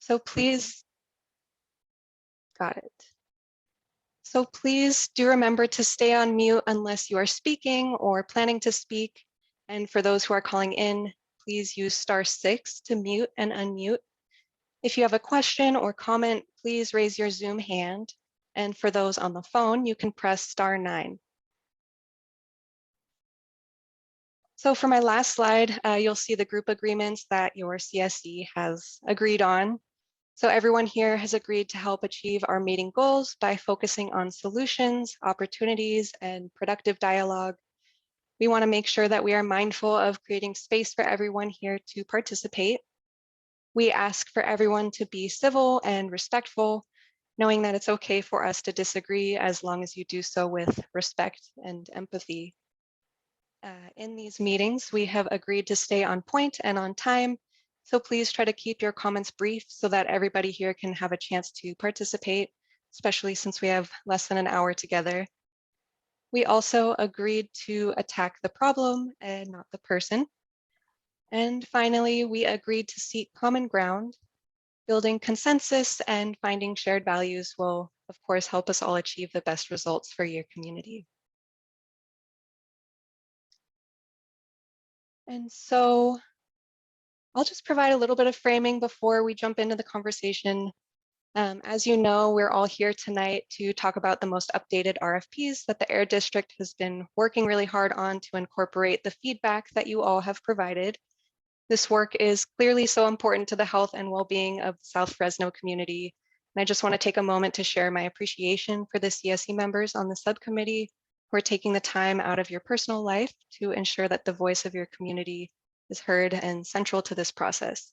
So please, got it. So please do remember to stay on mute unless you are speaking or planning to speak. And for those who are calling in, please use *6 to mute and unmute. If you have a question or comment, please raise your Zoom hand. And for those on the phone, you can press *9. So for my last slide, you'll see the group agreements that your CSC has agreed on. So everyone here has agreed to help achieve our meeting goals by focusing on solutions, opportunities, and productive dialogue. We want to make sure that we are mindful of creating space for everyone here to participate. We ask for everyone to be civil and respectful, knowing that it's okay for us to disagree as long as you do so with respect and empathy. In these meetings, we have agreed to stay on point and on time, so please try to keep your comments brief so that everybody here can have a chance to participate, especially since we have less than an hour together. We also agreed to attack the problem and not the person. And finally, we agreed to seek common ground. Building consensus and finding shared values will, of course, help us all achieve the best results for your community. And so I'll just provide a little bit of framing before we jump into the conversation. As you know, we're all here tonight to talk about the most updated RFPs that the Air District has been working really hard on to incorporate the feedback that you all have provided. This work is clearly so important to the health and well-being of the South Fresno community. And I just want to take a moment to share my appreciation for the CSC members on the subcommittee who are taking the time out of your personal life to ensure that the voice of your community is heard and central to this process.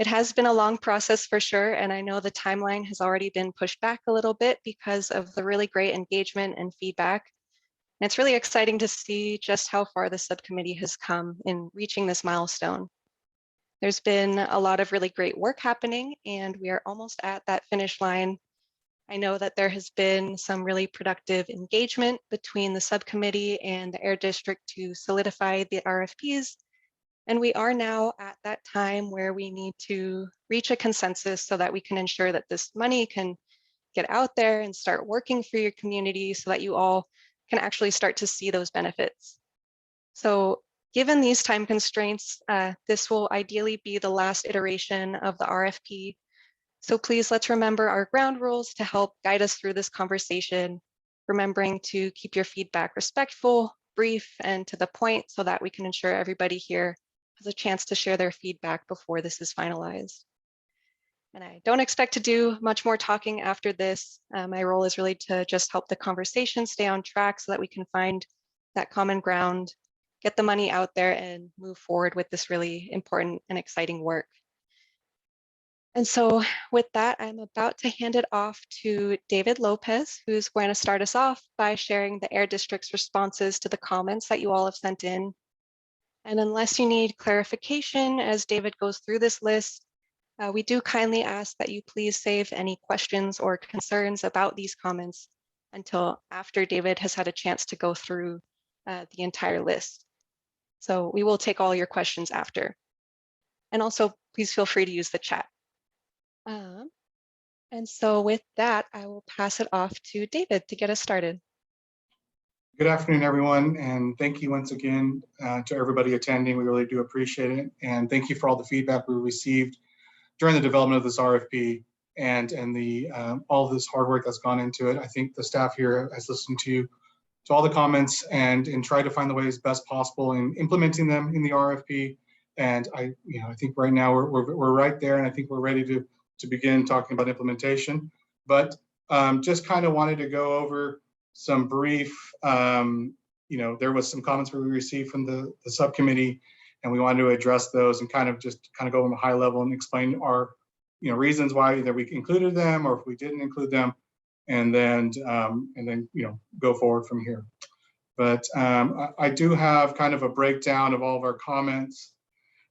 It has been a long process for sure, and I know the timeline has already been pushed back a little bit because of the really great engagement and feedback. And it's really exciting to see just how far the subcommittee has come in reaching this milestone. There's been a lot of really great work happening, and we are almost at that finish line. I know that there has been some really productive engagement between the subcommittee and the Air District to solidify the RFPs. And we are now at that time where we need to reach a consensus so that we can ensure that this money can get out there and start working for your community so that you all can actually start to see those benefits. So given these time constraints, this will ideally be the last iteration of the RFP. So please let's remember our ground rules to help guide us through this conversation, remembering to keep your feedback respectful, brief, and to the point so that we can ensure everybody here has a chance to share their feedback before this is finalized. And I don't expect to do much more talking after this. My role is really to just help the conversation stay on track so that we can find that common ground, get the money out there, and move forward with this really important and exciting work. And so with that, I'm about to hand it off to David Lopez, who's going to start us off by sharing the Air District's responses to the comments that you all have sent in. And unless you need clarification as David goes through this list, we do kindly ask that you please save any questions or concerns about these comments until after David has had a chance to go through the entire list. So we will take all your questions after. And also, please feel free to use the chat. And so with that, I will pass it off to David to get us started. Good afternoon, everyone, and thank you once again to everybody attending. We really do appreciate it. And thank you for all the feedback we received during the development of this RFP and the all of this hard work that's gone into it. I think the staff here has listened to all the comments and tried to find the ways best possible in implementing them in the RFP. And I think right now we're right there, and I think we're ready to begin talking about implementation. But just kind of wanted to go over some brief, there was some comments we received from the subcommittee, and we wanted to address those and kind of go on a high level and explain our reasons why either we included them or if we didn't include them, and then go forward from here. But I do have kind of a breakdown of all of our comments,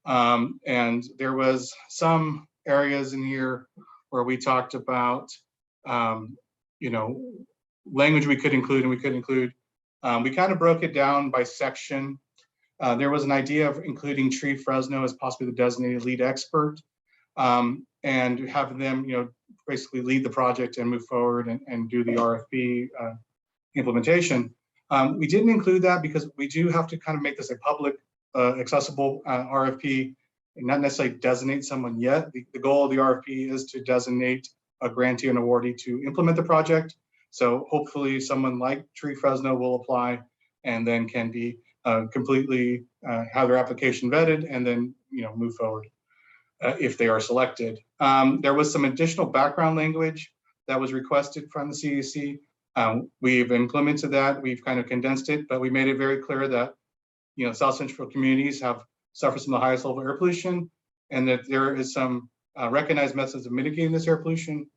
and there was some areas in here where we talked about language we could include and we could include. We kind of broke it down by section. There was an idea of including Tree Fresno as possibly the designated lead expert. and have them, basically lead the project and move forward and do the RFP implementation. We didn't include that because we do have to kind of make this a public, accessible RFP and not necessarily designate someone yet. The goal of the RFP is to designate a grantee and awardee to implement the project. So hopefully someone like Tree Fresno will apply and then can be completely have their application vetted and then move forward if they are selected. There was some additional background language that was requested from the CSC. We've implemented that. We've kind of condensed it, but we made it very clear that South Central communities have suffered from the highest level of air pollution, and that there is some recognized methods of mitigating this air pollution.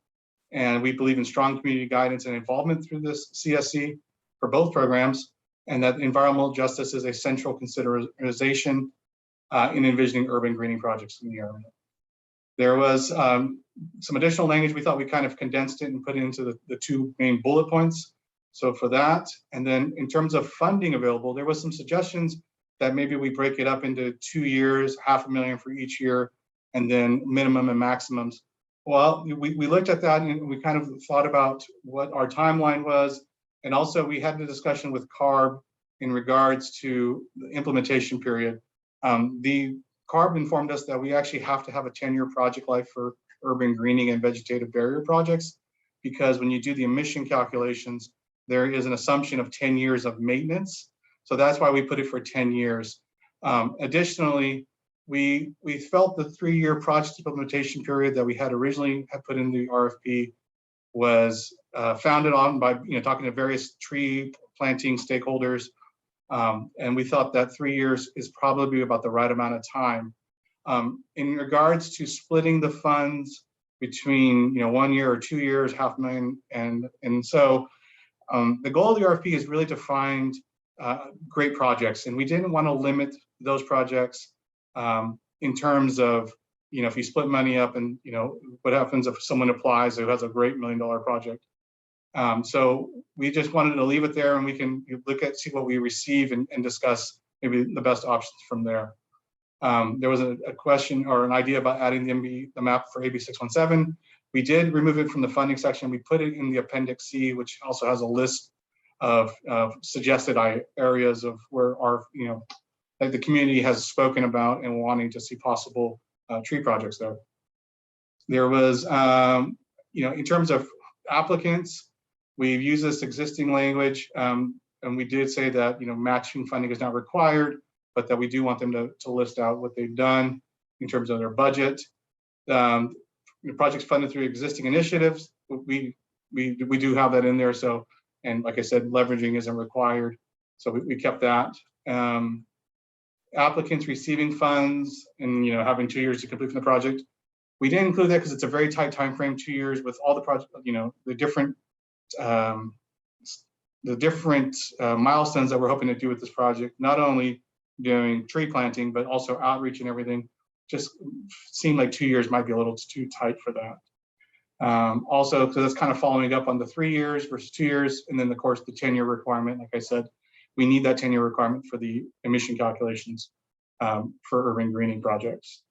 And we believe in strong community guidance and involvement through this CSC for both programs, and that environmental justice is a central consideration in envisioning urban greening projects in the area. There was some additional language. We thought we kind of condensed it and put it into the two main bullet points. So for that, and then in terms of funding available, there was some suggestions that maybe we break it up into 2 years, $500,000 for each year, and then minimum and maximums. Well, we looked at that and we kind of thought about what our timeline was. And also we had the discussion with CARB in regards to the implementation period. The CARB informed us that we actually have to have a 10-year project life for urban greening and vegetative barrier projects, because when you do the emission calculations, there is an assumption of 10 years of maintenance. So that's why we put it for 10 years. Additionally, we felt the 3-year project implementation period that we had originally put in the RFP was founded on by talking to various tree planting stakeholders. And we thought that 3 years is probably about the right amount of time. In regards to splitting the funds between 1 year or 2 years, $500,000, and so the goal of the RFP is really to find great projects, and we didn't want to limit those projects in terms of if you split money up and what happens if someone applies who has a great $1 million project. So we just wanted to leave it there, and we can see what we receive and discuss maybe the best options from there. There was a question or an idea about adding the map for AB 617. We did remove it from the funding section. We put it in the Appendix C, which also has a list of suggested areas of where our that the community has spoken about and wanting to see possible tree projects there. There was in terms of applicants, we've used this existing language, and we did say that matching funding is not required, but that we do want them to list out what they've done in terms of their budget. The projects funded through existing initiatives, we do have that in there. So, and like I said, leveraging isn't required, so we kept that. Applicants receiving funds and having 2 years to complete the project, we didn't include that because it's a very tight time frame, 2 years, with all the project, the different milestones that we're hoping to do with this project. Not only doing tree planting, but also outreach and everything. Just seemed like 2 years might be a little too tight for that. Also, because it's kind of following up on the 3 years versus 2 years, and then of course the 10-year requirement. Like I said, we need that 10-year requirement for the emission calculations for urban greening projects.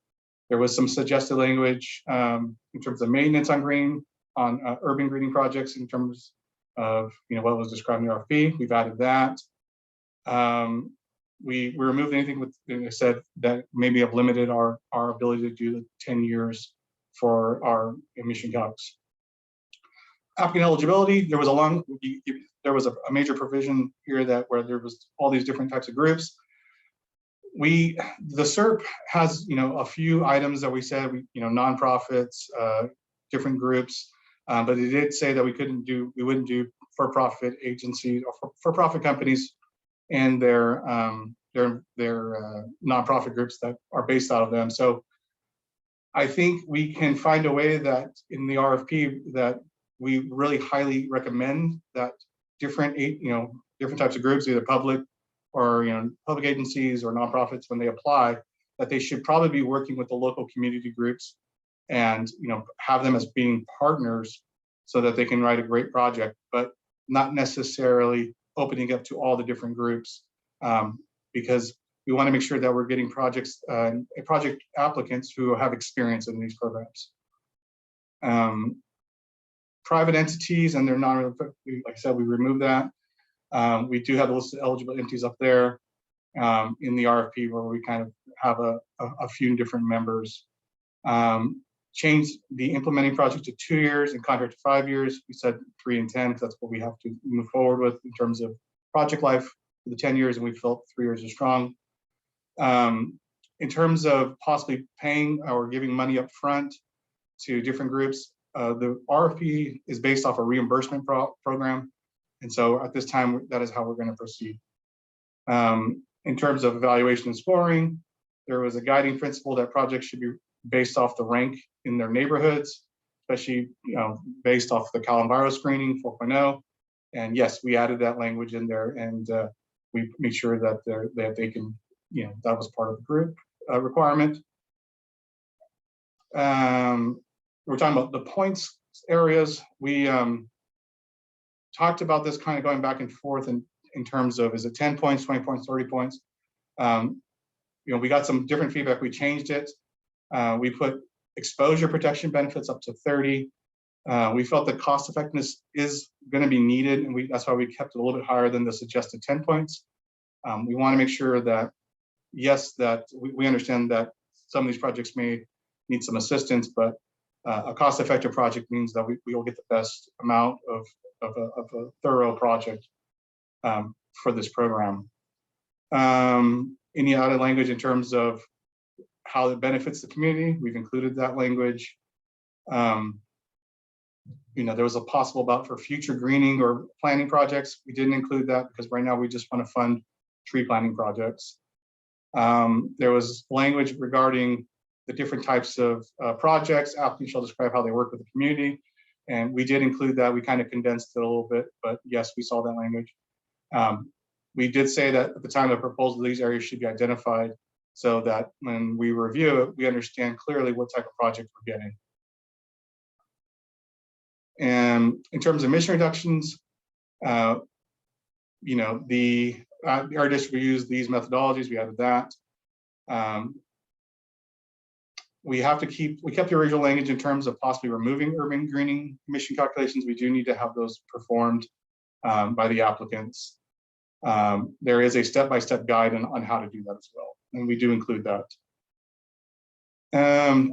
There was some suggested language in terms of maintenance on urban greening projects in terms of what was described in the RFP. We've added that. We removed anything with, like I said, that maybe have limited our ability to do the 10 years for our emission calcs. Applicant eligibility, there was a major provision here where there was all these different types of groups. The SERP has a few items that we said, nonprofits, different groups, but it did say that we wouldn't do for-profit agencies or for-profit companies and their nonprofit groups that are based out of them. So I think we can find a way that in the RFP that we really highly recommend that different types of groups, either public or public agencies or nonprofits, when they apply, that they should probably be working with the local community groups and have them as being partners so that they can write a great project, but not necessarily opening up to all the different groups, because we want to make sure that we're getting project applicants who have experience in these programs. Private entities and they're not, like I said, we removed that. We do have the list of eligible entities up there in the RFP where we kind of have a few different members. Change the implementing project to 2 years and contract to 5 years. We said 3 and 10 because that's what we have to move forward with in terms of project life for the 10 years, and we felt 3 years is strong. In terms of possibly paying or giving money up front to different groups, the RFP is based off a reimbursement program. And so at this time, that is how we're going to proceed. In terms of evaluation and scoring, there was a guiding principle that projects should be based off the rank in their neighborhoods, especially based off the Columbine screening 4.0. And yes, we added that language in there, and we made sure that they can, that was part of the group requirement. We're talking about the points areas. We talked about this kind of going back and forth in terms of, is it 10 points, 20 points, 30 points? We got some different feedback. We changed it. We put exposure protection benefits up to 30. We felt that cost effectiveness is going to be needed, and that's why we kept it a little bit higher than the suggested 10 points. We want to make sure that, yes, that we understand that some of these projects may need some assistance, but a cost-effective project means that we will get the best amount of a thorough project for this program. Any other language in terms of how it benefits the community, we've included that language. There was a possible about for future greening or planting projects. We didn't include that because right now we just want to fund tree planting projects. There was language regarding the different types of projects. Applicants shall describe how they work with the community. And we did include that. We kind of condensed it a little bit, but yes, we saw that language. We did say that at the time of the proposal, these areas should be identified so that when we review it, we understand clearly what type of project we're getting. And in terms of emission reductions, our district used these methodologies. We added that. We kept the original language in terms of possibly removing urban greening emission calculations. We do need to have those performed by the applicants. There is a step-by-step guide on how to do that as well, and we do include that.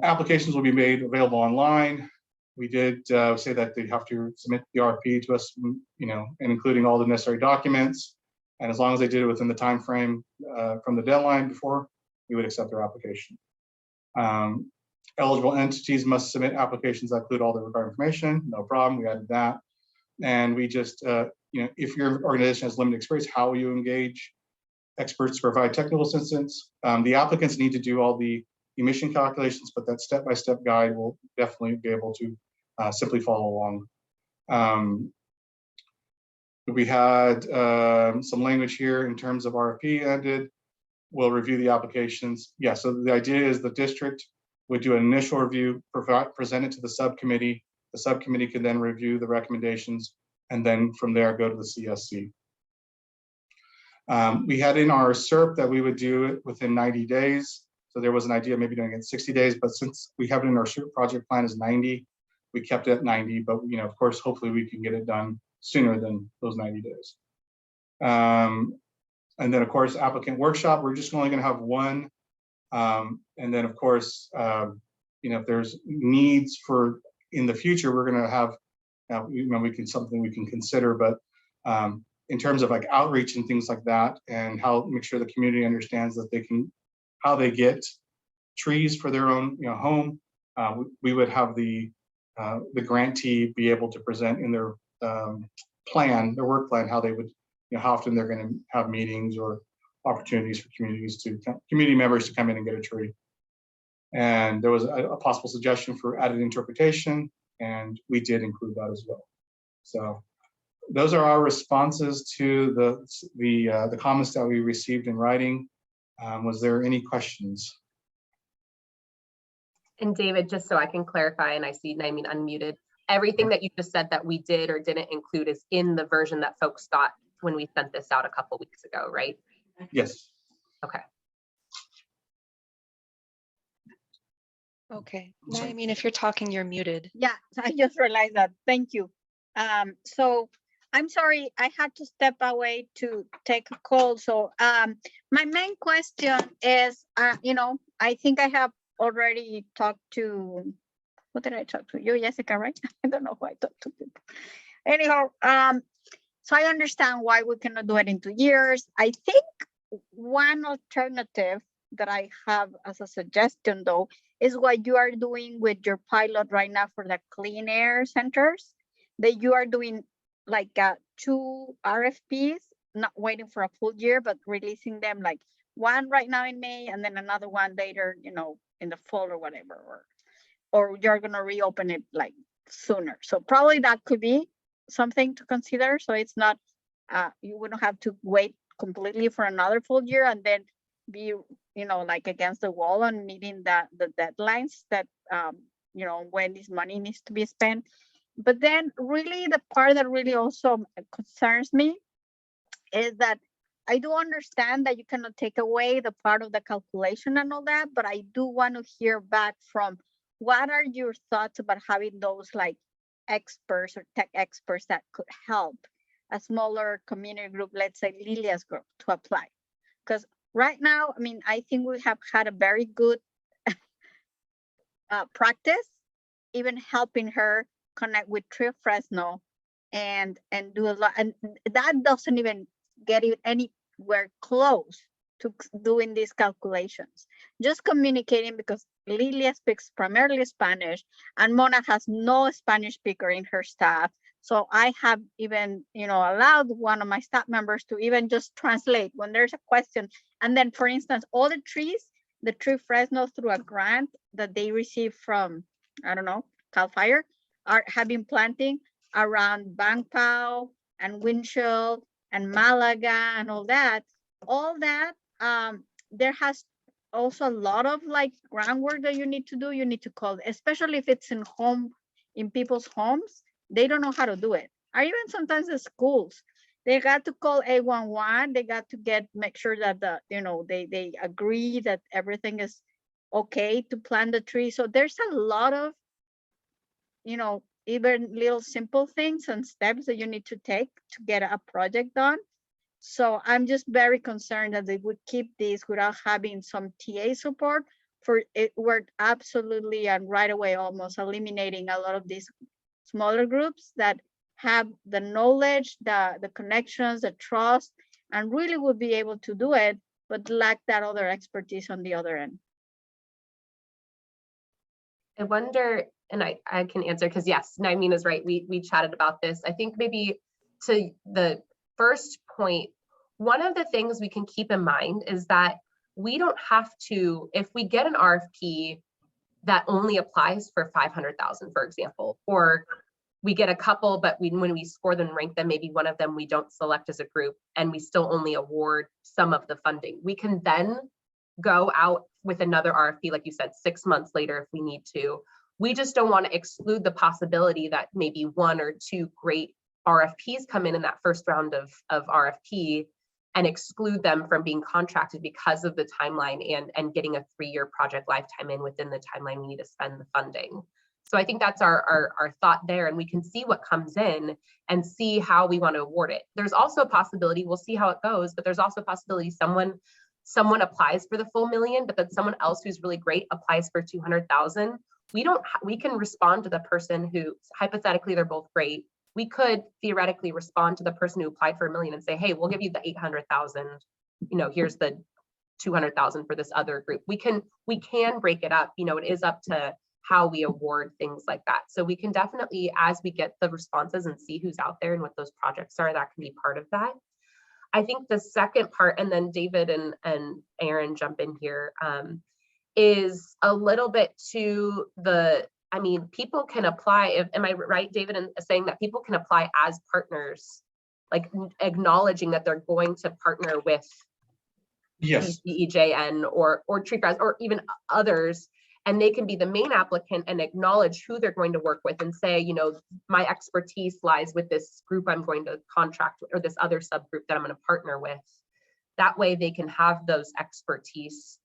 Applications will be made available online. We did say that they have to submit the RFP to us, and including all the necessary documents. And as long as they did it within the time frame from the deadline before, we would accept their application. Eligible entities must submit applications that include all the required information. No problem. We added that. And we just, if your organization has limited experience, how will you engage experts to provide technical assistance? The applicants need to do all the emission calculations, but that step-by-step guide will definitely be able to simply follow along. We had some language here in terms of RFP ended. We'll review the applications. Yeah, so the idea is the district would do an initial review, present it to the subcommittee. The subcommittee can then review the recommendations, and then from there go to the CSC. We had in our SERP that we would do it within 90 days. So there was an idea of maybe doing it in 60 days, but since we have it in our SERP project plan is 90, we kept it at 90, but of course, hopefully we can get it done sooner than those 90 days. And then of course, applicant workshop, we're just only gonna have one. And then of course, if there's needs for in the future, we're gonna have, something we can consider, but in terms of like outreach and things like that, and make sure the community understands that how they get trees for their own home, we would have the grantee be able to present in their work plan, how they would, how often they're going to have meetings or opportunities for community members to come in and get a tree. And there was a possible suggestion for added interpretation, and we did include that as well. So those are our responses to the comments that we received in writing. Was there any questions? And David, just so I can clarify, and I see Naomi unmuted, everything that you just said that we did or didn't include is in the version that folks got when we sent this out a couple weeks ago, right? Yes. Okay. Okay, So- I mean, if you're talking, you're muted. Yeah, so I just realized that. Thank you. So I'm sorry, I had to step away to take a call. So my main question is, I think I have already talked to, who did I talk to? You, Jessica, right? I don't know who I talked to. Anyhow, so I understand why we cannot do it in 2 years. I think one alternative that I have as a suggestion, though, is what you are doing with your pilot right now for the clean air centers, that you are doing like 2 RFPs, not waiting for a full year, but releasing them like one right now in May and then another one later, in the fall or whatever, or you're going to reopen it like sooner. So probably that could be something to consider. So it's not, you wouldn't have to wait completely for another full year and then be, like against the wall on meeting the deadlines that, when this money needs to be spent. But then really the part that really also concerns me is that I do understand that you cannot take away the part of the calculation and all that, but I do want to hear back from what are your thoughts about having those like experts or tech experts that could help a smaller community group, let's say Lilia's group, to apply. Because right now, I mean, I think we have had a very good practice, even helping her connect with Tree Fresno and do a lot. And that doesn't even get it anywhere close to doing these calculations. Just communicating, because Lilia speaks primarily Spanish and Mona has no Spanish speaker in her staff. So I have even, allowed one of my staff members to even just translate when there's a question. And then, for instance, all the trees, the Tree Fresno, through a grant that they received from, I don't know, Cal Fire, have been planting around Bangpao and Winchell and Malaga and all that. There has also a lot of like groundwork that you need to do. You need to call, especially if it's in people's homes. They don't know how to do it. Or even sometimes the schools, they got to call 811. They got to make sure that they agree that everything is okay to plant the tree. So there's a lot of, even little simple things and steps that you need to take to get a project done. So I'm just very concerned that they would keep this without having some TA support. For it worked absolutely and right away, almost eliminating a lot of these smaller groups that have the knowledge, the connections, the trust, and really would be able to do it, but lack that other expertise on the other end. I wonder, and I can answer, because yes, Naimeen is right. We chatted about this. I think maybe to the first point, one of the things we can keep in mind is that we don't have to, if we get an RFP that only applies for 500,000, for example, or we get a couple, but when we score them, rank them, maybe one of them we don't select as a group and we still only award some of the funding. We can then go out with another RFP, like you said, 6 months later if we need to. We just don't want to exclude the possibility that maybe 1 or 2 great RFPs come in that first round of RFP and exclude them from being contracted because of the timeline and getting a 3-year project lifetime in within the timeline we need to spend the funding. So I think that's our thought there, and we can see what comes in and see how we want to award it. There's also a possibility, we'll see how it goes, but there's also a possibility someone applies for the full $1 million, but then someone else who's really great applies for 200,000. We can respond to the person who, hypothetically, they're both great. We could theoretically respond to the person who applied for $1 million and say, hey, we'll give you the 800,000. Here's the 200,000 for this other group. We can break it up. It is up to how we award things like that. So we can definitely, as we get the responses and see who's out there and what those projects are, that can be part of that. I think the second part, and then David and Aaron jump in here, is a little bit to people can apply. Am I right, David, in saying that people can apply as partners, like acknowledging that they're going to partner with Yes. EJN or Tree Press or even others, and they can be the main applicant and acknowledge who they're going to work with and say, my expertise lies with this group I'm going to contract with, or this other subgroup that I'm going to partner with. That way they can have those expertise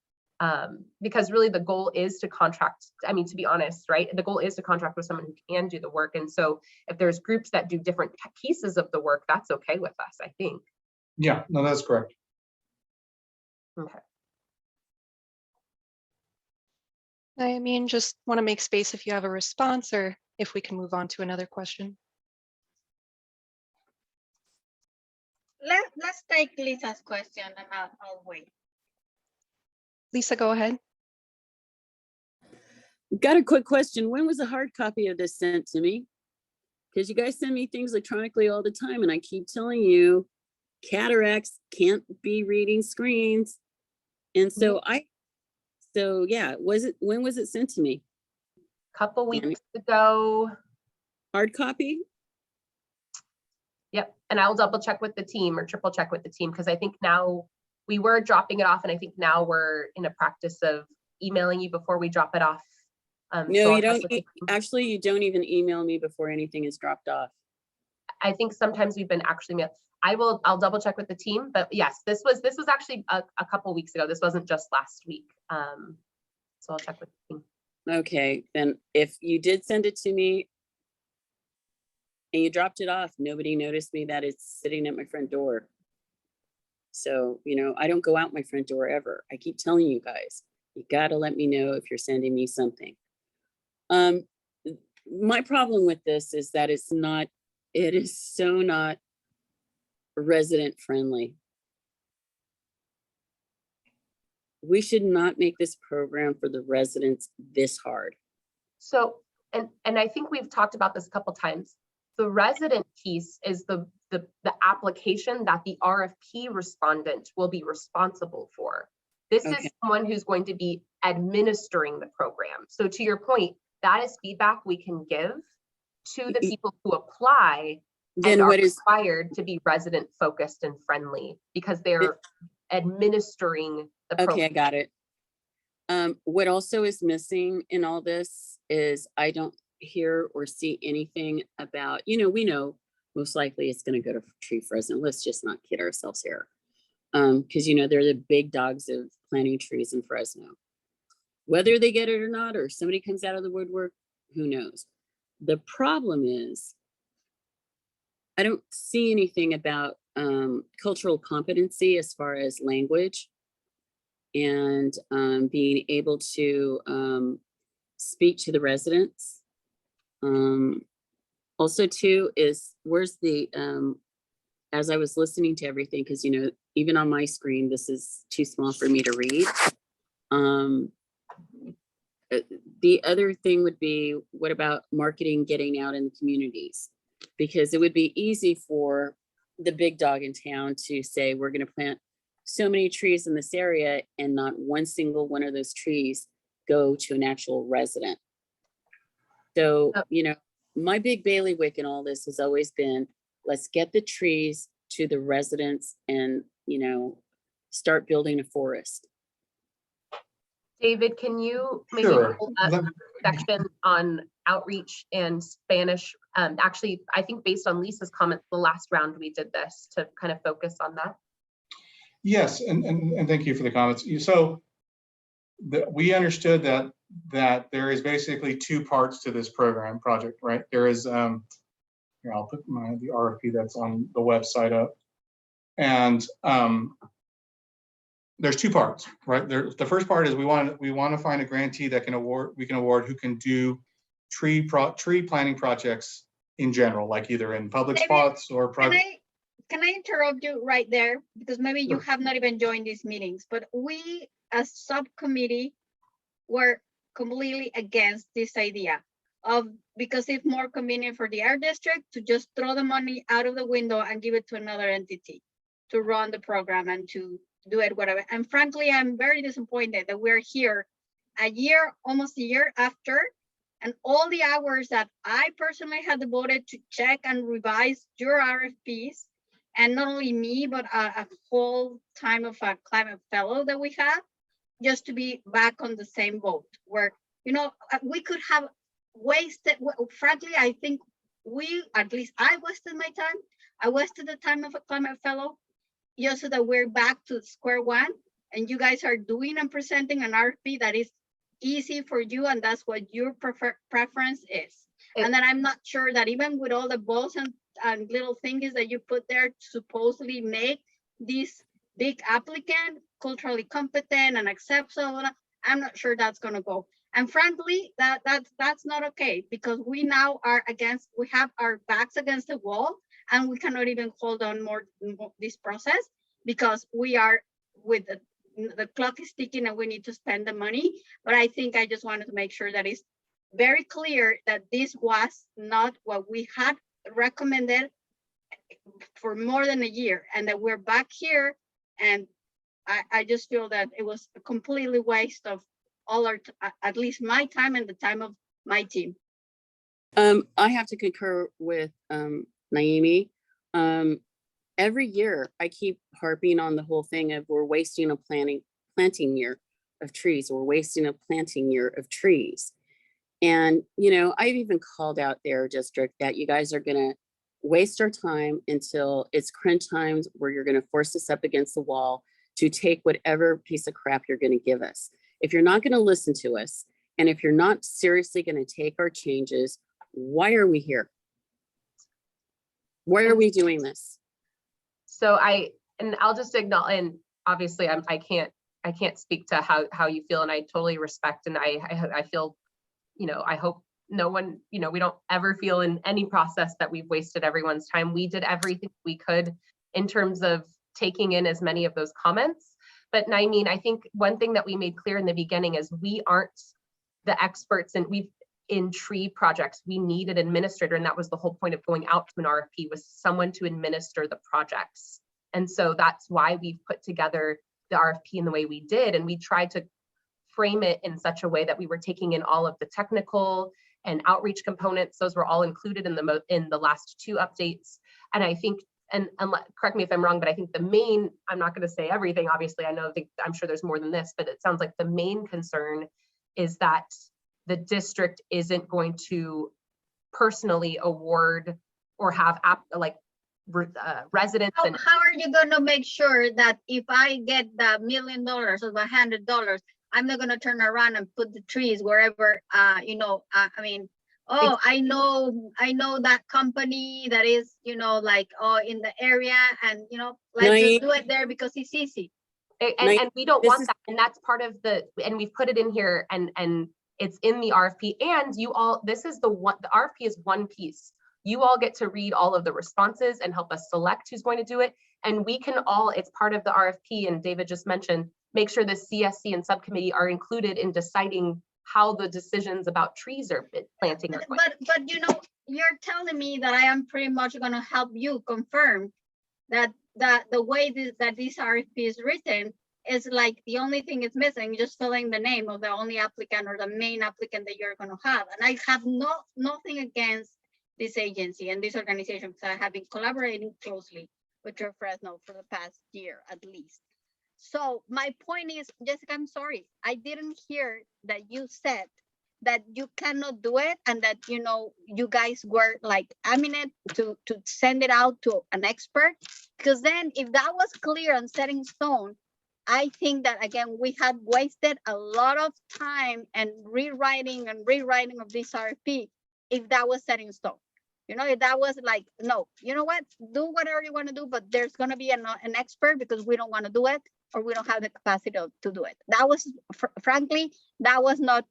Because really the goal is to contract, I mean, to be honest, right? The goal is to contract with someone who can do the work. And so if there's groups that do different pieces of the work, that's okay with us, I think. Yeah, no, that's correct. Okay. I mean, just want to make space if you have a response or if we can move on to another question. Let's take Lisa's question and I'll wait. Lisa, go ahead. Got a quick question. When was a hard copy of this sent to me? Because you guys send me things electronically all the time, and I keep telling you, cataracts can't be reading screens. And so yeah, when was it sent to me? Couple weeks ago. Hard copy? Yep. And I'll double check with the team or triple check with the team, because I think now we were dropping it off, and I think now we're in a practice of emailing you before we drop it off. No, so you don't. Actually, you don't even email me before anything is dropped off. I think sometimes we've been actually I'll double check with the team, but yes, this was actually a couple weeks ago. This wasn't just last week. So I'll check with the team. Okay, then if you did send it to me and you dropped it off, nobody noticed me that it's sitting at my front door. So, you know, I don't go out my front door ever. I keep telling you guys, you gotta let me know if you're sending me something. My problem with this is that it is so not resident friendly. We should not make this program for the residents this hard. So, and I think we've talked about this a couple times. The resident piece is the application that the RFP respondent will be responsible for. This is someone who's going to be administering the program. So to your point, that is feedback we can give to the people who apply and are required to be resident focused and friendly because they're administering the program. Okay, I got it. What also is missing in all this is I don't hear or see anything about, you know, we know most likely it's going to go to Tree Fresno. Let's just not kid ourselves here. Because, you know, they're the big dogs of planting trees in Fresno. Whether they get it or not, or somebody comes out of the woodwork, who knows? The problem is, I don't see anything about cultural competency as far as language and being able to speak to the residents. Also too is, where's the, as I was listening to everything, because, you know, even on my screen, this is too small for me to read. The other thing would be, what about marketing getting out in the communities? Because it would be easy for the big dog in town to say, we're going to plant so many trees in this area and not one single one of those trees go to an actual resident. So, you know, my big bailiwick in all this has always been, let's get the trees to the residents and, you know, start building a forest. David, can you maybe pull up a section on outreach and Spanish? Actually, I think based on Lisa's comments, the last round we did this to kind of focus on that. Yes, and thank you for the comments. So we understood that there is basically two parts to this program project, right? There is, here, I'll put the RFP that's on the website up. And there's two parts, right? The first part is we want to find a grantee that we can award who can do tree planting projects in general, like either in public spots or private. Can I interrupt you right there? Because maybe you have not even joined these meetings, but we as subcommittee were completely against this idea of, because it's more convenient for the art district to just throw the money out of the window and give it to another entity to run the program and to do it, whatever. And frankly, I'm very disappointed that we're here almost a year after, and all the hours that I personally had devoted to check and revise your RFPs, and not only me, but a whole time of a climate fellow that we have, just to be back on the same boat where, you know, we could have wasted, frankly, I think at least I wasted my time. I wasted the time of a climate fellow just so that we're back to square one and you guys are doing and presenting an RFP that is easy for you, and that's what your preference is. And then I'm not sure that even with all the balls and little things that you put there to supposedly make this big applicant culturally competent and acceptable, I'm not sure that's going to go. And frankly, that's not okay, because we now are we have our backs against the wall, and we cannot even hold on more this process, because we are with the clock is ticking and we need to spend the money. But I think I just wanted to make sure that it's very clear that this was not what we had recommended for more than a year, and that we're back here. And I just feel that it was a completely waste of all our, at least my time and the time of my team. I have to concur with Naomi. Every year I keep harping on the whole thing of we're wasting a planting year of trees, or we're wasting a planting year of trees. And, you know, I've even called out their district that you guys are gonna waste our time until it's crunch times, where you're gonna force us up against the wall to take whatever piece of crap you're gonna give us. If you're not gonna listen to us, and if you're not seriously gonna take our changes, why are we here? Why are we doing this? So I'll just acknowledge, and obviously I can't speak to how you feel, and I totally respect, and I feel, you know, I hope no one, you know, we don't ever feel in any process that we've wasted everyone's time. We did everything we could in terms of taking in as many of those comments. But I mean, I think one thing that we made clear in the beginning is we aren't the experts, and in tree projects, we need an administrator. And that was the whole point of going out to an RFP, was someone to administer the projects. And so that's why we've put together the RFP in the way we did. And we tried to frame it in such a way that we were taking in all of the technical and outreach components. Those were all included in the last two updates. And I think, and correct me if I'm wrong, but I think the main, I'm not going to say everything, obviously, I'm sure there's more than this, but it sounds like the main concern is that the district isn't going to personally award or have residents. How are you going to make sure that if I get the $1 million or the $100, I'm not going to turn around and put the trees wherever, you know, I mean, oh, I know that company that is, you know, like, oh, in the area, and, you know, let's just do it there because it's easy. And we don't want that. And that's part of and we've put it in here, and it's in the RFP. And you all, this is the RFP is one piece. You all get to read all of the responses and help us select who's going to do it. And we can all, it's part of the RFP, and David just mentioned, make sure the CSC and subcommittee are included in deciding how the decisions about trees are planting are going. But you know, you're telling me that I am pretty much going to help you confirm that the way that this RFP is written is like the only thing is missing, just filling the name of the only applicant or the main applicant that you're going to have. And I have nothing against this agency and this organization, because I have been collaborating closely with your Fresno for the past year at least. So my point is, Jessica, I'm sorry, I didn't hear that you said that you cannot do it, and that, you know, you guys were like eminent to send it out to an expert. Because then if that was clear and set in stone, I think that, again, we had wasted a lot of time and rewriting of this RFP if that was set in stone. You know, if that was like, no, you know what, do whatever you want to do, but there's going to be an expert, because we don't want to do it, or we don't have the capacity to do it. That was, frankly, that was not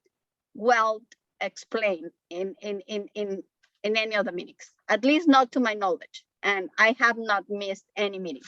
well explained in any of the meetings, at least not to my knowledge. And I have not missed any meeting.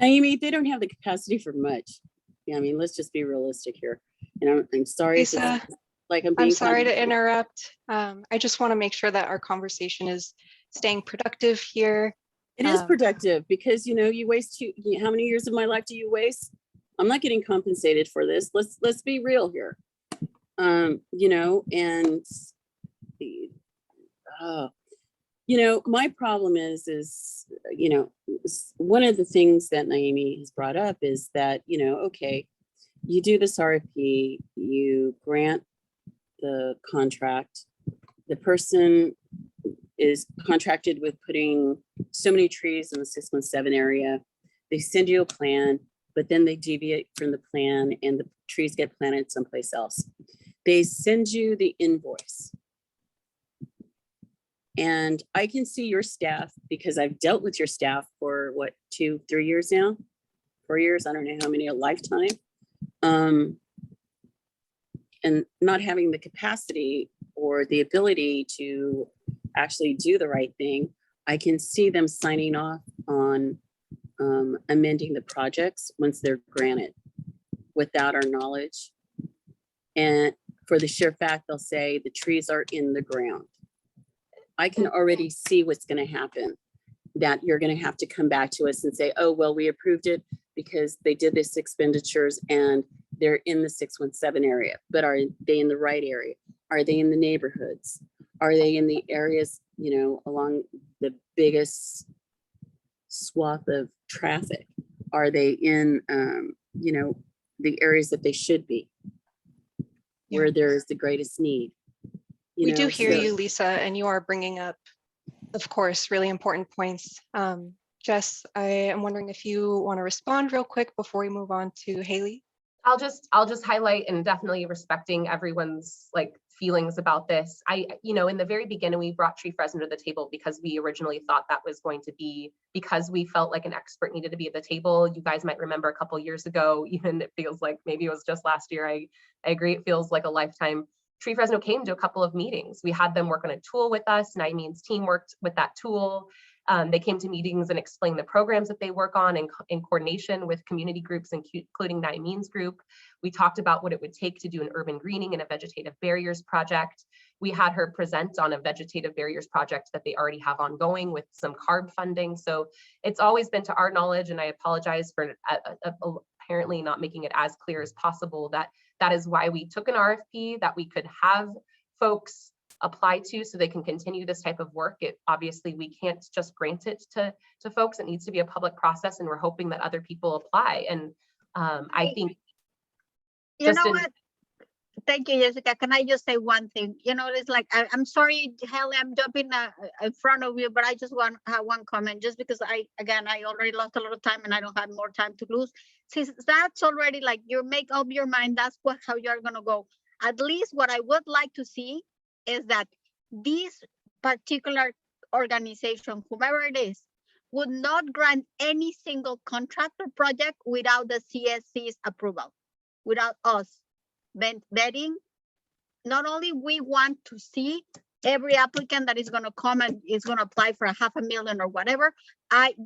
Naomi, they don't have the capacity for much. Yeah, I mean, let's just be realistic here. And I'm sorry. Lisa, like I'm sorry to interrupt. I just want to make sure that our conversation is staying productive here. It is productive, because, you know, you waste how many years of my life do you waste? I'm not getting compensated for this. Let's be real here. You know, and you know, my problem is, you know, one of the things that Naomi has brought up is that, you know, okay, you do this RFP, you grant the contract, the person is contracted with putting so many trees in the 617 area. they send you a plan, but then they deviate from the plan and the trees get planted someplace else. They send you the invoice. And I can see your staff because I've dealt with your staff for what, 2-3 years now, 4 years, I don't know how many, a lifetime. And not having the capacity or the ability to actually do the right thing, I can see them signing off on amending the projects once they're granted without our knowledge. And for the sheer fact, they'll say the trees are in the ground. I can already see what's going to happen, that you're going to have to come back to us and say, oh, well, we approved it because they did this expenditures and they're in the 617 area, but are they in the right area? Are they in the neighborhoods? Are they in the areas, you know, along the biggest swath of traffic? Are they in, you know, the areas that they should be, where there is the greatest need? We do hear you, Lisa, and you are bringing up, of course, really important points. Jess, I am wondering if you want to respond real quick before we move on to Haley. I'll just highlight, and definitely respecting everyone's like feelings about this. You know, in the very beginning, we brought Tree Fresno to the table because we originally thought that was going to be, because we felt like an expert needed to be at the table. You guys might remember a couple years ago, even it feels like maybe it was just last year. I agree, it feels like a lifetime. Tree Fresno came to a couple of meetings. We had them work on a tool with us. Nymene's team worked with that tool. They came to meetings and explained the programs that they work on in coordination with community groups, including Nymene's group. We talked about what it would take to do an urban greening and a vegetative barriers project. We had her present on a vegetative barriers project that they already have ongoing with some CARB funding. So it's always been to our knowledge, and I apologize for apparently not making it as clear as possible, that is why we took an RFP, that we could have folks apply to so they can continue this type of work. Obviously we can't just grant it to folks. It needs to be a public process, and we're hoping that other people apply. And I think you know what, thank you, Jessica. Can I just say one thing? You know, it's like I'm sorry, Haley, I'm jumping in front of you, but I just want to have one comment, just because I already lost a lot of time and I don't have more time to lose. Since that's already like you make up your mind, that's how you're gonna go. At least what I would like to see is that this particular organization, whomever it is, would not grant any single contract or project without the CSC's approval, without us vetting. Not only we want to see every applicant that is going to come and is going to apply for $500,000 or whatever,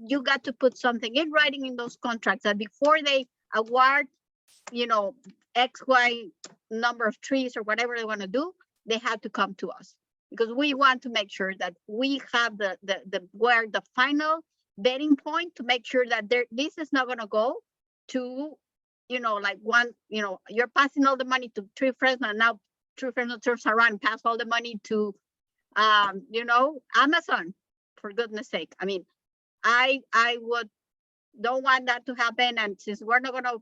you got to put something in writing in those contracts that before they award, you know, XY number of trees or whatever they want to do, they have to come to us, because we want to make sure that we have the final vetting point to make sure that this is not going to go to, you know, like one, you know, you're passing all the money to Tree Fresno, and now Tree Fresno turns around and pass all the money to, you know, Amazon, for goodness sake. I mean, I don't want that to happen. And since we're not going to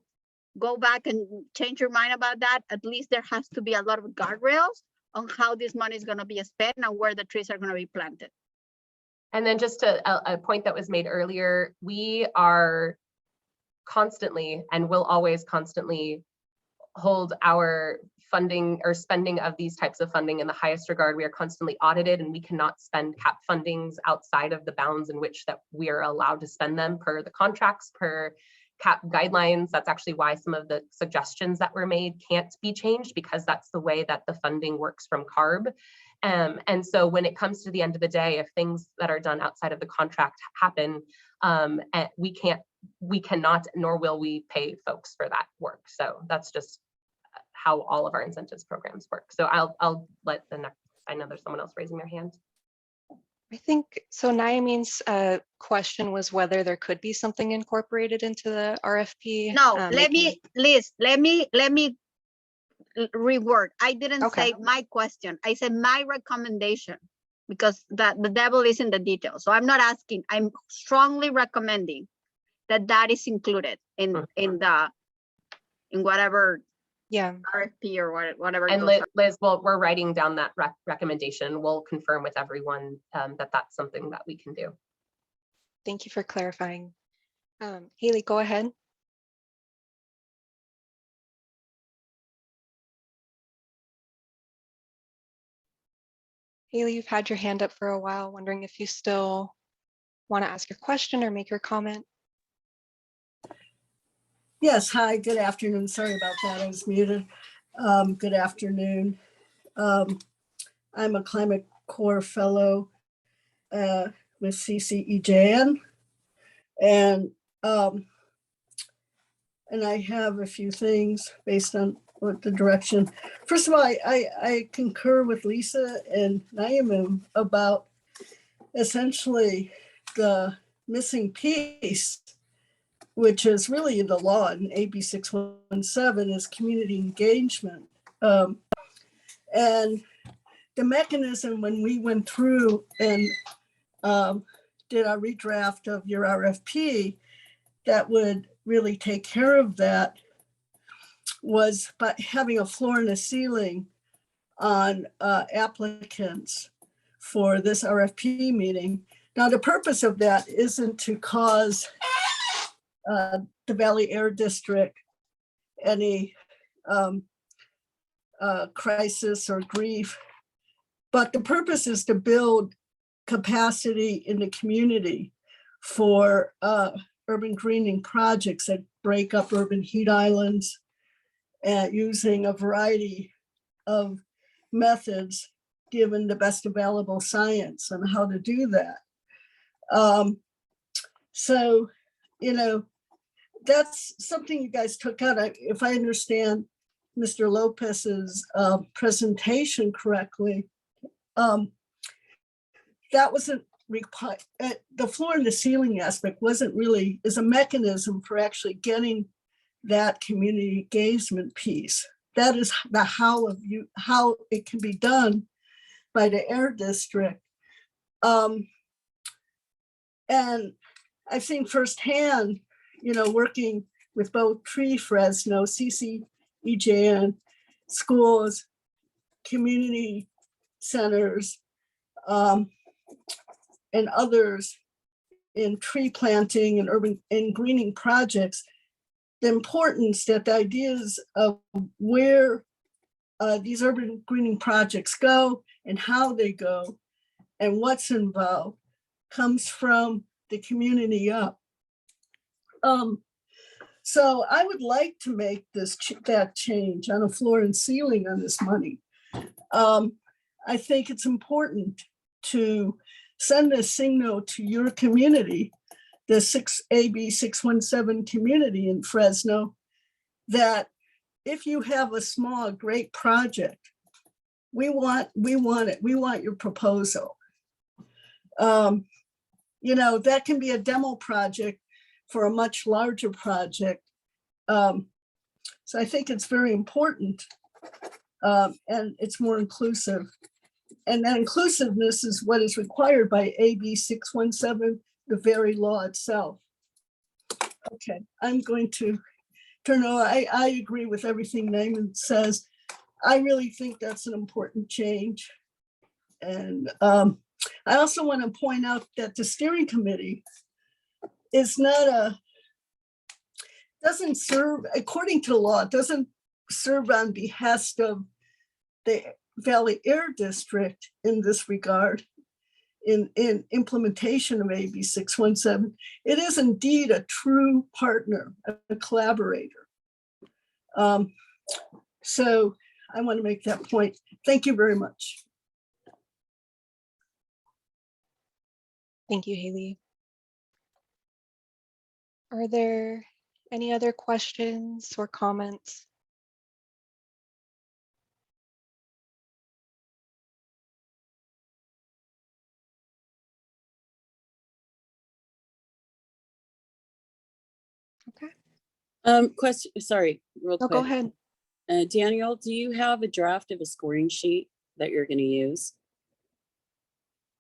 go back and change your mind about that, at least there has to be a lot of guardrails on how this money is going to be spent and where the trees are going to be planted. And then just a point that was made earlier, we are constantly and will always constantly hold our funding or spending of these types of funding in the highest regard. We are constantly audited, and we cannot spend cap fundings outside of the bounds in which that we are allowed to spend them per the contracts, per cap guidelines. That's actually why some of the suggestions that were made can't be changed, because that's the way that the funding works from CARB. And so when it comes to the end of the day, if things that are done outside of the contract happen, we cannot, nor will we pay folks for that work. So that's just how all of our incentives programs work. So I'll let the next, I know there's someone else raising their hand. I think so. Nymene's question was whether there could be something incorporated into the RFP. No, let me reword. I didn't say my question. I said my recommendation, because the devil is in the details. So I'm not asking. I'm strongly recommending that is included in whatever RFP or whatever. And Liz, well, we're writing down that recommendation. We'll confirm with everyone that that's something that we can do. Thank you for clarifying. Haley, go ahead. Haley, you've had your hand up for a while, wondering if you still want to ask your question or make your comment. Yes, hi, good afternoon. Sorry about that, I was muted. Good afternoon. I'm a Climate Corps Fellow with CCEJN. And I have a few things based on what the direction. First of all, I concur with Lisa and Naomi about essentially the missing piece, which is really in the law in AB 617 is community engagement. And the mechanism when we went through and did our redraft of your RFP that would really take care of that was by having a floor and a ceiling on applicants for this RFP meeting. Now, the purpose of that isn't to cause the Valley Air District any crisis or grief, but the purpose is to build capacity in the community for urban greening projects that break up urban heat islands using a variety of methods given the best available science on how to do that. So, you know, that's something you guys took out. If I understand Mr. Lopez's presentation correctly, that wasn't required. The floor and the ceiling aspect wasn't really, is a mechanism for actually getting that community engagement piece. That is the how it can be done by the Air District. And I've seen firsthand, you know, working with both Fresno, CCEJN, schools, community centers, and others in tree planting and urban and greening projects, the importance that the ideas of where these urban greening projects go and how they go and what's involved comes from the community up. So I would like to make that change on a floor and ceiling on this money. I think it's important to send a signal to your community, the AB 617 community in Fresno, that if you have a small, great project, we want it. We want your proposal. You know, that can be a demo project for a much larger project. So I think it's very important, and it's more inclusive. And that inclusiveness is what is required by AB 617, the very law itself. Okay, I'm going to turn over. I agree with everything Naaman says. I really think that's an important change. And I also want to point out that the steering committee is not doesn't serve, according to the law, doesn't serve on behest of the Valley Air District in this regard, in implementation of AB 617. It is indeed a true partner, a collaborator. So I want to make that point. Thank you very much. Thank you, Haley. Are there any other questions or comments? Okay. Question, sorry, real Oh, quick. go ahead. Daniel, do you have a draft of a scoring sheet that you're going to use?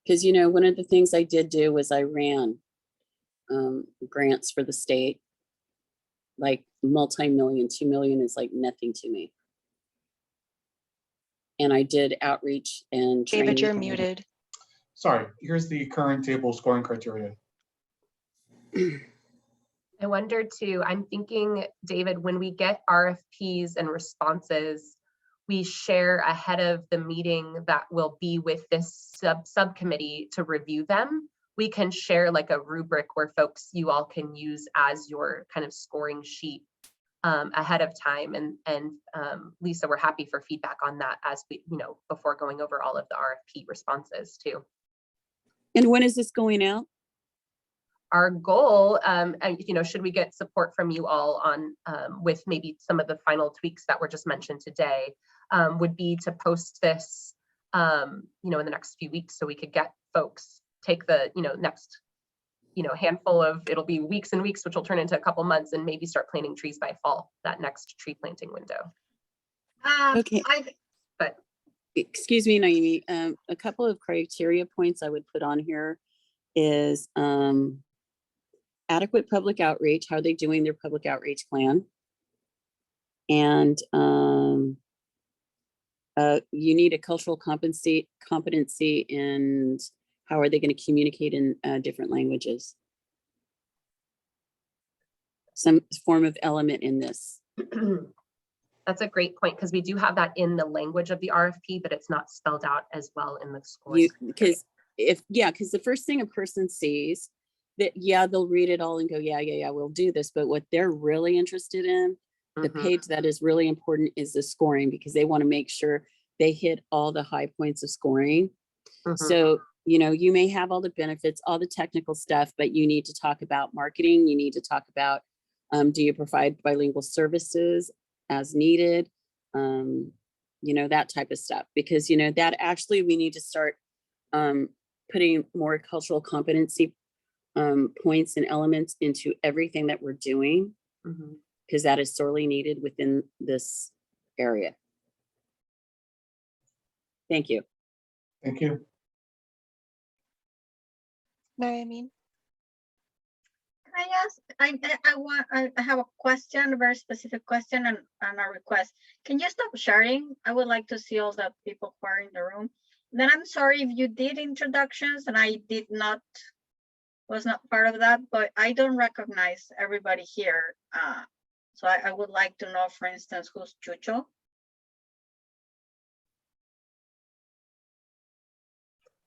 Because, you know, one of the things I did do was I ran grants for the state, like multi-million, 2 million is like nothing to me. And I did outreach and David, you're training. muted. Sorry, here's the current table scoring criteria. I wonder too, I'm thinking, David, when we get RFPs and responses, we share ahead of the meeting that will be with this subcommittee to review them. We can share like a rubric where folks, you all can use as your kind of scoring sheet ahead of time. And Lisa, we're happy for feedback on that as we, before going over all of the RFP responses too. And when is this going out? Our goal, and should we get support from you all on with maybe some of the final tweaks that were just mentioned today, would be to post this, in the next few weeks, so we could get folks take the, next, handful of, it'll be weeks and weeks, which will turn into a couple months, and maybe start planting trees by fall, that next tree planting window. Okay. But Excuse me, Naomi, a couple of criteria points I would put on here is adequate public outreach. How are they doing their public outreach plan? And you need a cultural competency, and how are they going to communicate in different languages? Some form of element in this. that's a great point, because we do have that in the language of the RFP, but it's not spelled out as well in the score. Because the first thing a person sees, that they'll read it all and go, yeah, we'll do this. But what they're really interested in, the page that is really important, is the scoring, because they want to make sure they hit all the high points of scoring. So, you may have all the benefits, all the technical stuff, but you need to talk about marketing. You need to talk about, do you provide bilingual services as needed? That type of stuff, because, that actually we need to start putting more cultural competency points and elements into everything that we're doing, because that is sorely needed within this area. Thank you. Thank you. Naya, Can I ask, I have a question, a very specific question and a request. Can you stop sharing? I would like to see all the people who are in the room. Then I'm sorry if you did introductions and I was not part of that, but I don't recognize everybody here. So I would like to know, for instance, who's Chucho?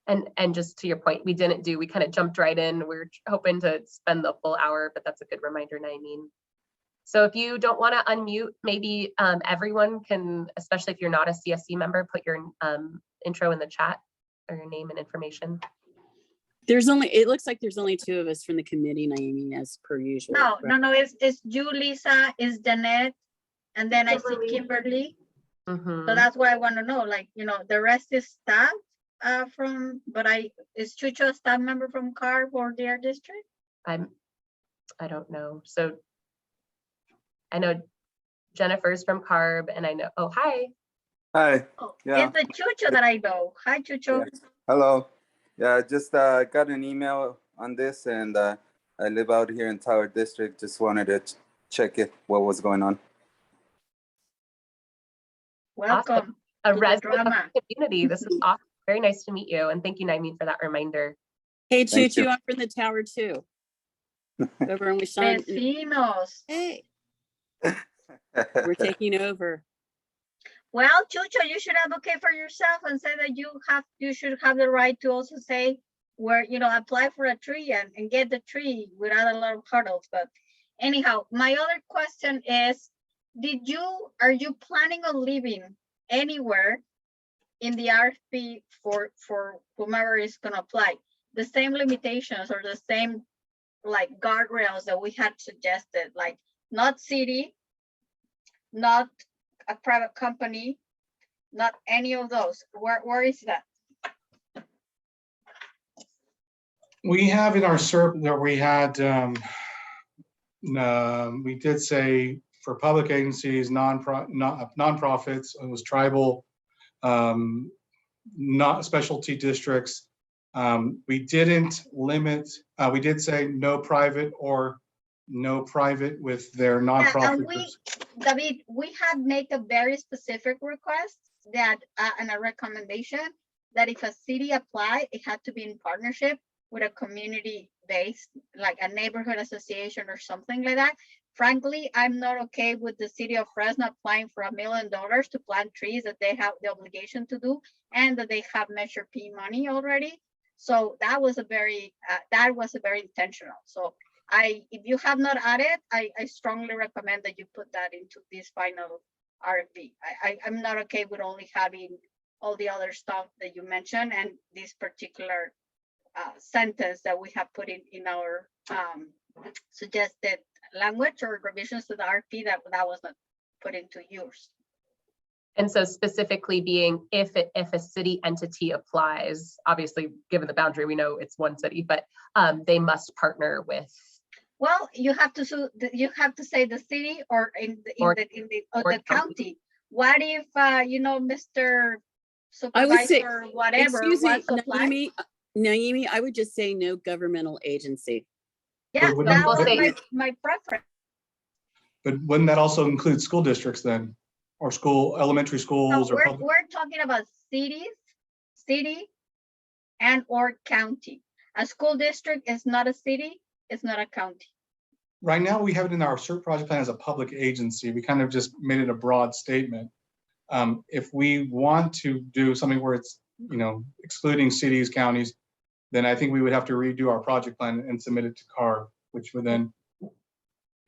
And just to your point, we kind of jumped right in. We're hoping to spend the full hour, but that's a good reminder, Naimeen. So if you don't want to unmute, maybe everyone can, especially if you're not a CSC member, put your intro in the chat, or your name and information. It looks like there's only two of us from the committee, Naomi, as per usual. No, it's you, Lisa, it's Danette, and then I see Kimberly. So that's why I want to know, the rest is staff is Chucho a staff member from CARB or their district? I don't know. So I know Jennifer's from CARB, and I know, hi. Hi. Oh, Yeah. it's the Chucho that I know. Hi, Chucho. Yeah. Hello. Yeah, I just got an email on this, and I live out here in Tower District. Just wanted to check what was going on. Welcome. Awesome. A to resident of the the community. This is awesome. Very nice to meet you, and thank you, Naimeen, for that reminder. Hey, Thank Choo-Choo, you. I'm from the tower too. Over in Wishan. Vecinos. Hey, we're taking over. Well, Chucho, you should advocate for yourself and say that you should have the right to also say where, apply for a tree and get the tree without a lot of hurdles. But anyhow, my other question is, are you planning on living anywhere in the RFP for whomever is going to apply the same limitations or the same guardrails that we had suggested, like not city, not a private company, not any of those? Where is that? We have in our SERP that we had, we did say for public agencies, nonprofits, it was tribal, not specialty districts. We didn't limit, we did say no private with their nonprofit. David, we had made a very specific request that and a recommendation that if a city applied, it had to be in partnership with a community based, like a neighborhood association or something like that. Frankly, I'm not okay with the city of Fresno applying for $1 million to plant trees that they have the obligation to do, and that they have Measure P money already. So that was a very intentional. So if you have not added, I strongly recommend that you put that into this final RFP. I'm not okay with only having all the other stuff that you mentioned and this particular sentence that we have put in our suggested language or revisions to the RFP that was not put into yours. And so specifically being if a city entity applies, obviously given the boundary, we know it's one city, but they must partner with. Well, you have to say the city or the county. What if Mr. I would say, Supervisor whatever excuse me, wants to apply? Naomi, I would just say no governmental agency. Yeah, But that we'll was say- my preference. But wouldn't that also include school districts then? Or elementary No, schools or public? we're talking about city and or county. A school district is not a city, it's not a county. Right now, we have it in our CERT project plan as a public agency. We kind of just made it a broad statement. If we want to do something where it's, excluding cities, counties, then I think we would have to redo our project plan and submit it to CARB, which would then.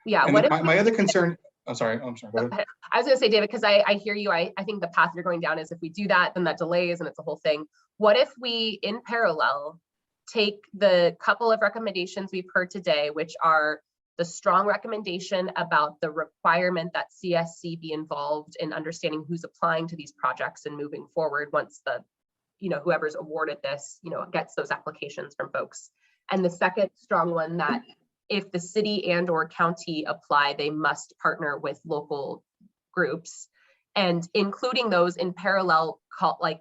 Yeah. And What if my other concern, I'm sorry, go ahead. I was gonna say, David, because I hear you. I think the path you're going down is if we do that, then that delays and it's a whole thing. What if we, in parallel, take the couple of recommendations we've heard today, which are the strong recommendation about the requirement that CSC be involved in understanding who's applying to these projects and moving forward once the, whoever's awarded this, gets those applications from folks. And the second strong one that if the city and or county apply, they must partner with local groups, and including those in parallel,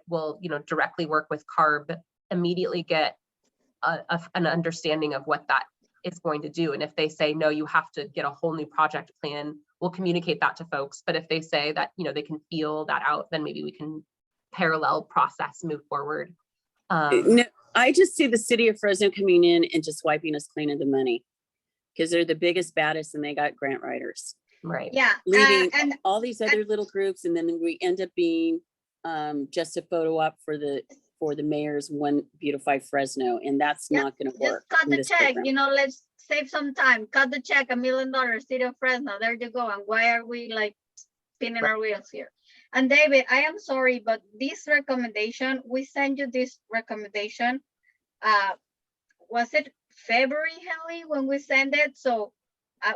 will directly work with CARB, immediately get an understanding of what that is going to do. And if they say, no, you have to get a whole new project plan, we'll communicate that to folks. But if they say that, they can feel that out, then maybe we can parallel process, move forward. No, I just see the city of Fresno coming in and just wiping us clean of the money because they're the biggest, baddest, and they got grant writers. Right. Yeah. Leaving And all these other little groups, and then we end up being just a photo op for the mayor's One Beautify Fresno, and that's Yeah, not going to just work. cut in the this check, program. let's save some time. Cut the check, $1 million, city of Fresno, there you go. And why are we like spinning our wheels here? And David, I am sorry, but this recommendation, we sent you this recommendation. Was it February, Haley, when we sent it? So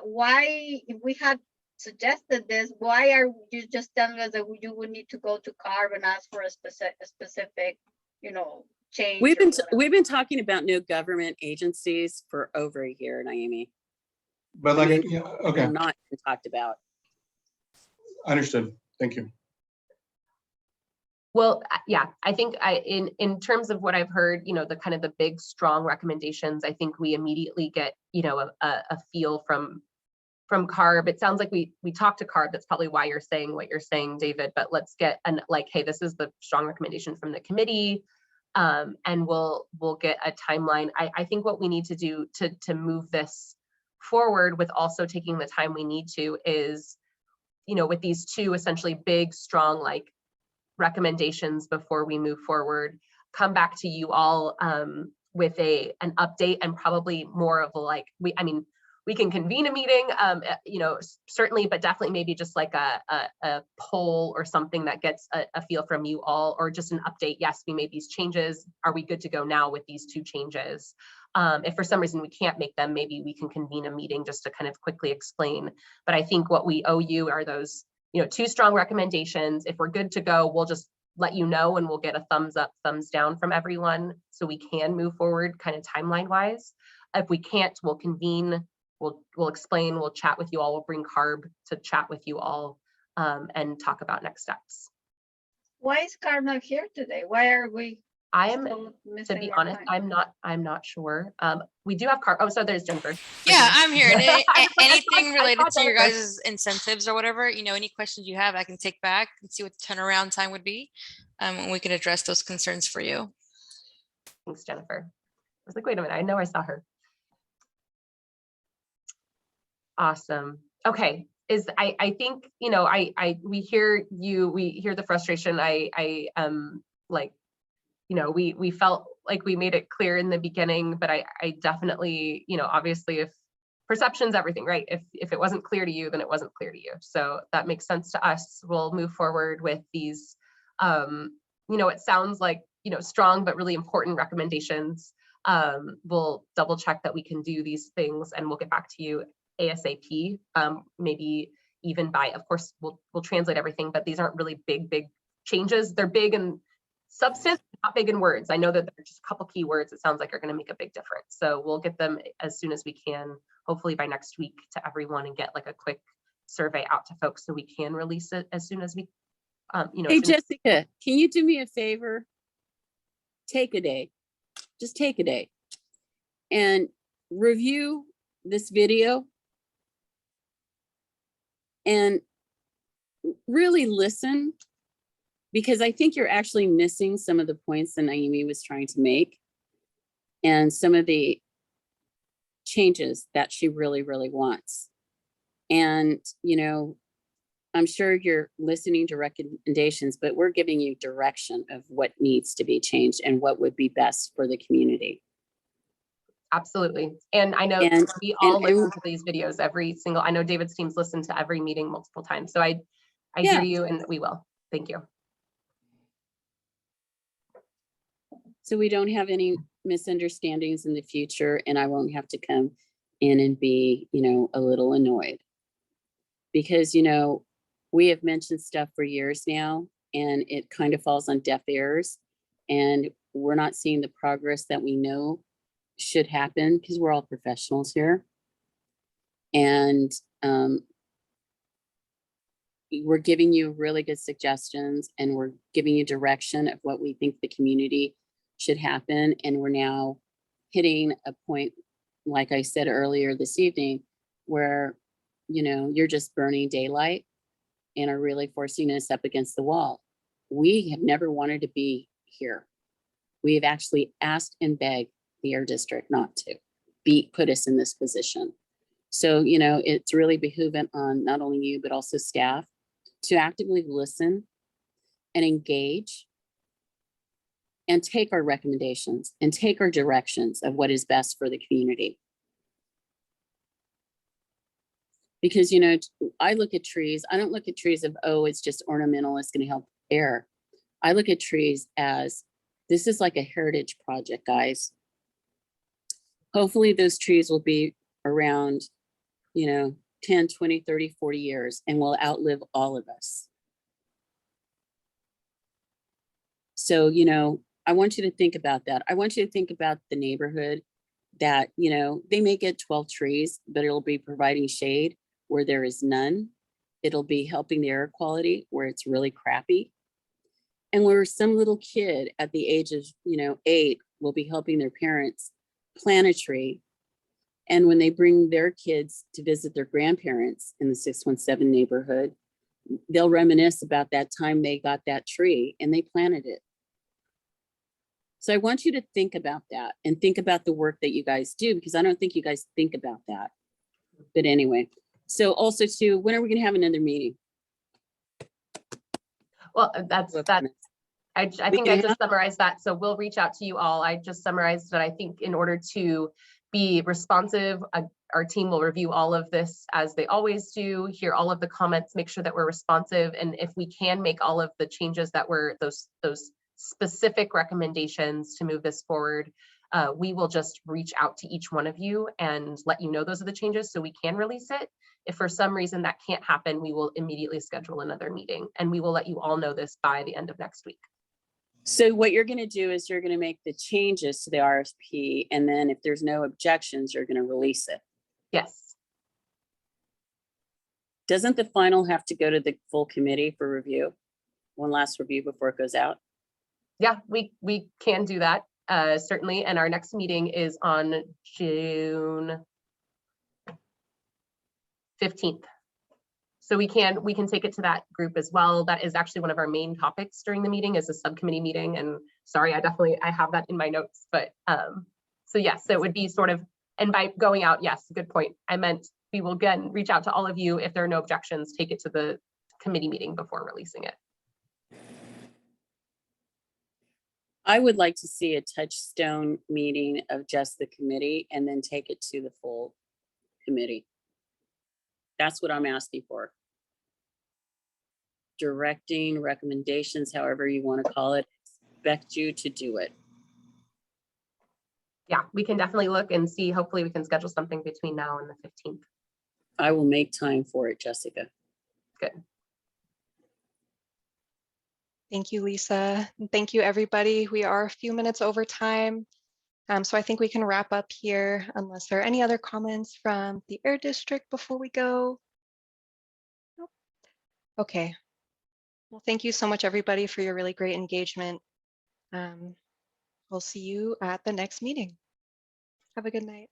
why, if we had suggested this, why are you just telling us that you would need to go to CARB and ask for a specific, change? We've been talking about no government agencies for over a year, Naomi. But okay, Not been talked about. understood. Thank you. Well, yeah, I think in terms of what I've heard, the kind of the big, strong recommendations, I think we immediately get, a feel from CARB. It sounds like we talked to CARB. That's probably why you're saying what you're saying, David, but let's get hey, this is the strong recommendation from the committee. And we'll get a timeline. I think what we need to do to move this forward with also taking the time we need to is, with these two essentially big, strong, recommendations before we move forward, come back to you all with an update and probably more of we can convene a meeting, certainly, but definitely maybe just like a poll or something that gets a feel from you all, or just an update. Yes, we made these changes. Are we good to go now with these two changes? If for some reason we can't make them, maybe we can convene a meeting just to kind of quickly explain. But I think what we owe you are those, two strong recommendations. If we're good to go, we'll just let you know and we'll get a thumbs up, thumbs down from everyone so we can move forward kind of timeline wise. If we can't, we'll convene. We'll explain, we'll chat with you all, we'll bring CARB to chat with you all and talk about next steps. Why is CARB not here today? Why are we? To be honest, I'm not sure. We do have CARB. Oh, so there's Jennifer. Yeah, I'm here. And anything I related thought to your Jennifer. guys' incentives or whatever, any questions you have, I can take back and see what the turnaround time would be. And we can address those concerns for you. Thanks, Jennifer. was like, wait a minute, I know I saw her. Awesome. Okay. I think, you know, we hear you, we hear the frustration. Like, you know, we felt like we made it clear in the beginning, but I definitely, you know, obviously if perception's everything, right? If it wasn't clear to you, then it wasn't clear to you. So that makes sense to us. We'll move forward with these, you know, it sounds like, you know, strong, but really important recommendations. We'll double check that we can do these things and we'll get back to you ASAP, maybe even by, of course, we'll translate everything, but these aren't really big changes. They're big in substance, not big in words. I know that there are just a couple key words it sounds like are going to make a big difference. So we'll get them as soon as we can, hopefully by next week, to everyone, and get like a quick survey out to folks so we can release it as soon as we, you know. Hey, Jessica, can you do me a favor? Take a day, just take a day and review this video and really listen, because I think you're actually missing some of the points that Naomi was trying to make and some of the changes that she really wants. And, you know, I'm sure you're listening to recommendations, but we're giving you direction of what needs to be changed and what would be best for the community. Absolutely. And I know we all listen to these videos every single, I know David's teams listen to every meeting multiple times. So I hear you, and we will. Thank you. So we don't have any misunderstandings in the future, and I won't have to come in and be, you know, a little annoyed. Because, you know, we have mentioned stuff for years now, and it kind of falls on deaf ears, and we're not seeing the progress that we know should happen, because we're all professionals here. And we're giving you really good suggestions, and we're giving you direction of what we think the community should happen. And we're now hitting a point, like I said earlier this evening, where, you know, you're just burning daylight and are really forcing us up against the wall. We have never wanted to be here. We have actually asked and begged the Air District not to put us in this position. So, you know, it's really behooving on not only you, but also staff to actively listen and engage and take our recommendations and take our directions of what is best for the community. Because, you know, I look at trees, I don't look at trees of, oh, it's just ornamental, it's going to help air. I look at trees as, this is like a heritage project, guys. Hopefully those trees will be around, you know, 10, 20, 30, 40 years, and will outlive all of us. So, you know, I want you to think about that. I want you to think about the neighborhood that, you know, they may get 12 trees, but it'll be providing shade where there is none. It'll be helping the air quality where it's really crappy. And where some little kid at the age of, you know, 8 will be helping their parents plant a tree. And when they bring their kids to visit their grandparents in the 617 neighborhood, they'll reminisce about that time they got that tree and they planted it. So I want you to think about that and think about the work that you guys do, because I don't think you guys think about that. But anyway, so also too, when are we gonna have another meeting? Well, that's that. I think I just summarized that. So we'll reach out to you all. I just summarized that. I think in order to be responsive, our team will review all of this as they always do, hear all of the comments, make sure that we're responsive. And if we can make all of the changes that were those specific recommendations to move this forward, we will just reach out to each one of you and let you know those are the changes so we can release it. If for some reason that can't happen, we will immediately schedule another meeting, and we will let you all know this by the end of next week. So what you're going to do is you're going to make the changes to the RFP, and then if there's no objections, you're going to release it. Yes. Doesn't the final have to go to the full committee for review? One last review before it goes out? Yeah, we can do that, certainly. And our next meeting is on June 15th. So we can take it to that group as well. That is actually one of our main topics during the meeting, is a subcommittee meeting. And sorry, I have that in my notes, but So yes, it would be sort of, and by going out, yes, good point. I meant we will again reach out to all of you. If there are no objections, take it to the committee meeting before releasing it. I would like to see a touchstone meeting of just the committee and then take it to the full committee. That's what I'm asking for. Directing, recommendations, however you want to call it, expect you to do it. Yeah, we can definitely look and see. Hopefully we can schedule something between now and the 15th. I will make time for it, Jessica. Good. Thank you, Lisa. And thank you, everybody. We are a few minutes over time. So I think we can wrap up here unless there are any other comments from the Air District before we go. Nope. Okay. Well, thank you so much, everybody, for your really great engagement. We'll see you at the next meeting. Have a good night.